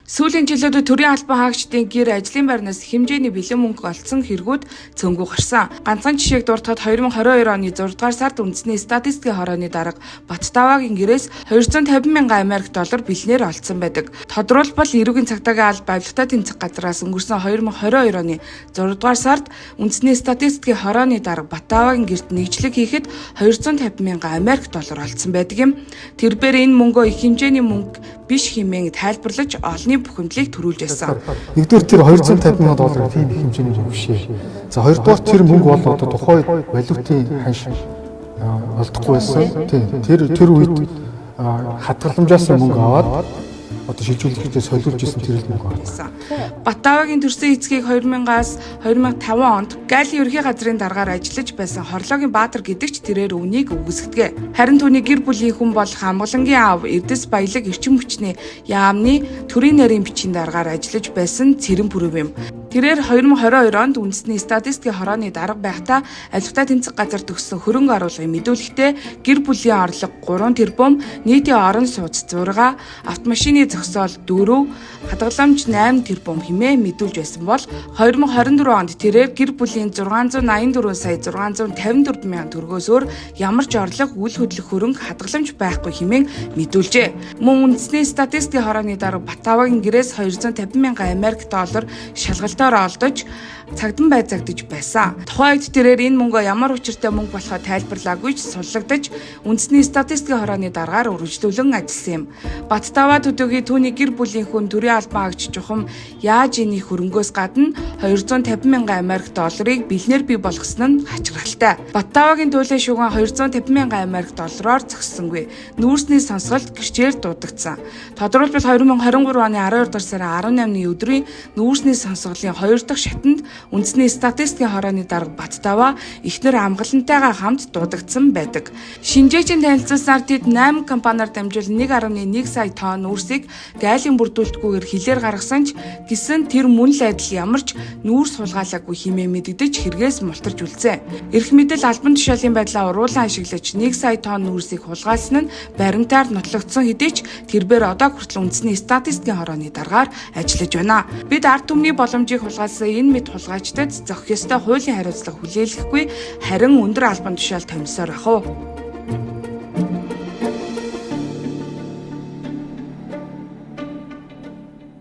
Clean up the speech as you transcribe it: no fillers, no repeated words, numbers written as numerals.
Сүүлийн жилүүдэд төрийн албан хаагчдын гэр ажлын байрнаас хэмжээний бэлэн мөнгө олсон хэрэгүүд цөөнгөө гарсан. Ганцхан жишээг дуртахад 2022 оны 6 дугаар сард үндэсний статистикийн хорооны дарга Баттавагийн гэрээс 250 мянган Америк доллар бэлнээр олдсон байдаг. Тодорхойлбол эрүүгийн цагдаагийн алба авилгатай тэмцэх газраас өнгөрсөн 2022 оны 6 дугаар сард үндэсний статистикийн хорооны дарга Баттавагийн гэрт нэгжлэг хийхэд 250 мянган Америк доллар олдсон байдаг юм. Тэрбээр энэ мөнгөө их хэмжээний мөнгө биш хэмээн тайлбарлаж олонний бухимдлыг төрүүлж байсан. Нэгдүгээр тэр 250 мянган доллар тийм их хэмжээний мөнгө биш ээ. За хоёрдугаар тэр мөнгө бол одоо тухайн валютын ханш олдохгүй байсан. Тэр үед хадгаламжаас мөнгө аваад одоо шилжүүлэхдээ солиулж исэн тэр л мөнгө авсан. Баттавагийн төрсөн эцгийг 2000-аас 2005 онд Галийн ерхий газрын даргаар ажиллаж байсан Хорлоогийн Баатар гэдэгч тэрээр үнийг үгүйсгдэг. Харин түүний гэр бүлийн хүн бол Хамгаалангийн аав Эрдэс Баялаг эрчим хүчний яамны төрийн нарийн бичгийн даргаар ажиллаж байсан Цэрэн Пүрэв юм. Тэрээр 2022 онд үндэсний статистикийн хорооны дарга байхдаа авилгатай тэмцэх газар төгссөн хөрөнгө оруулгын мэдүүлэгтээ гэр бүлийн орлого 3 тэрбум, нийтийн орон сууц 6, автомашины зогсоол 4, хадгаламж 8 тэрбум хэмээн мэдүүлж байсан бол 2024 онд тэрээр гэр бүлийн 684 сая 654 мянган төгрөгөөс өөр ямар ч орлого, үйл хөдлөх хөрөнгө, хадгаламж байхгүй хэмээн мэдүүлжээ. Мөн үндэсний статистикийн хорооны дарга Баттавагийн гэрээс 250 мянган Америк доллар шалгалтаар олдож цагдан байцаагдж байсан. Тухайн үед тэрээр энэ мөнгөө ямар учиртай мөнгө болохоо тайлбарлаагүй ч суллагдаж үндэсний статистикийн хорооны даргаар үргэлжлүүлэн ажилласан юм. Баттава төдийгүй түүний гэр бүлийн хүн төрийн албан хаагч чухам яаж энэ хөрөнгөөс гадна 250 мянган Америк долларыг бэлнээр бий болгосон нь хачирхалтай. Баттавагийн төлөө шугам 250 мянган Америк доллараар зогссонгүй. Нүүрсний сонсголт гэрчээр дуудагдсан. Тодорхойлбол 2023 оны 12 дугаар сарын 18-ны өдрийн нүүрсний сонсголын 2 дахь шатанд үндэсний статистикийн хорооны дарга Баттава эхнэр амгалантайгаа хамт дуудагдсан байдаг. Шинжээчийн танилцуулсаар тэд 8 компаниар дамжуул 1.1 сая тонн нүүрсийг гайлын бүрдүүлэлтгүйгээр хилээр гаргасан ч гэсэн тэр мөн л адил ямар ч нүүрс хулгайлаагүй хэмээн мэдэгдэж хэрэгээс мултарж үлдсэн. Эрх мэдэл албан тушаалын байдлаа уруулан ашиглаж 1 сая тонн нүүрсийг хулгайлсан нь баримтаар нотлогдсон хэдий ч тэрбээр одоо хүртэл үндэсний статистикийн хорооны даргаар ажиллаж байна. Бид ард түмний боломжийг хулгайлсан энэ мэд хулгайчдад зохих ёстой хуулийн хариуцлага хүлээлгэхгүй харин өндөр албан тушаал томьсоор ах уу.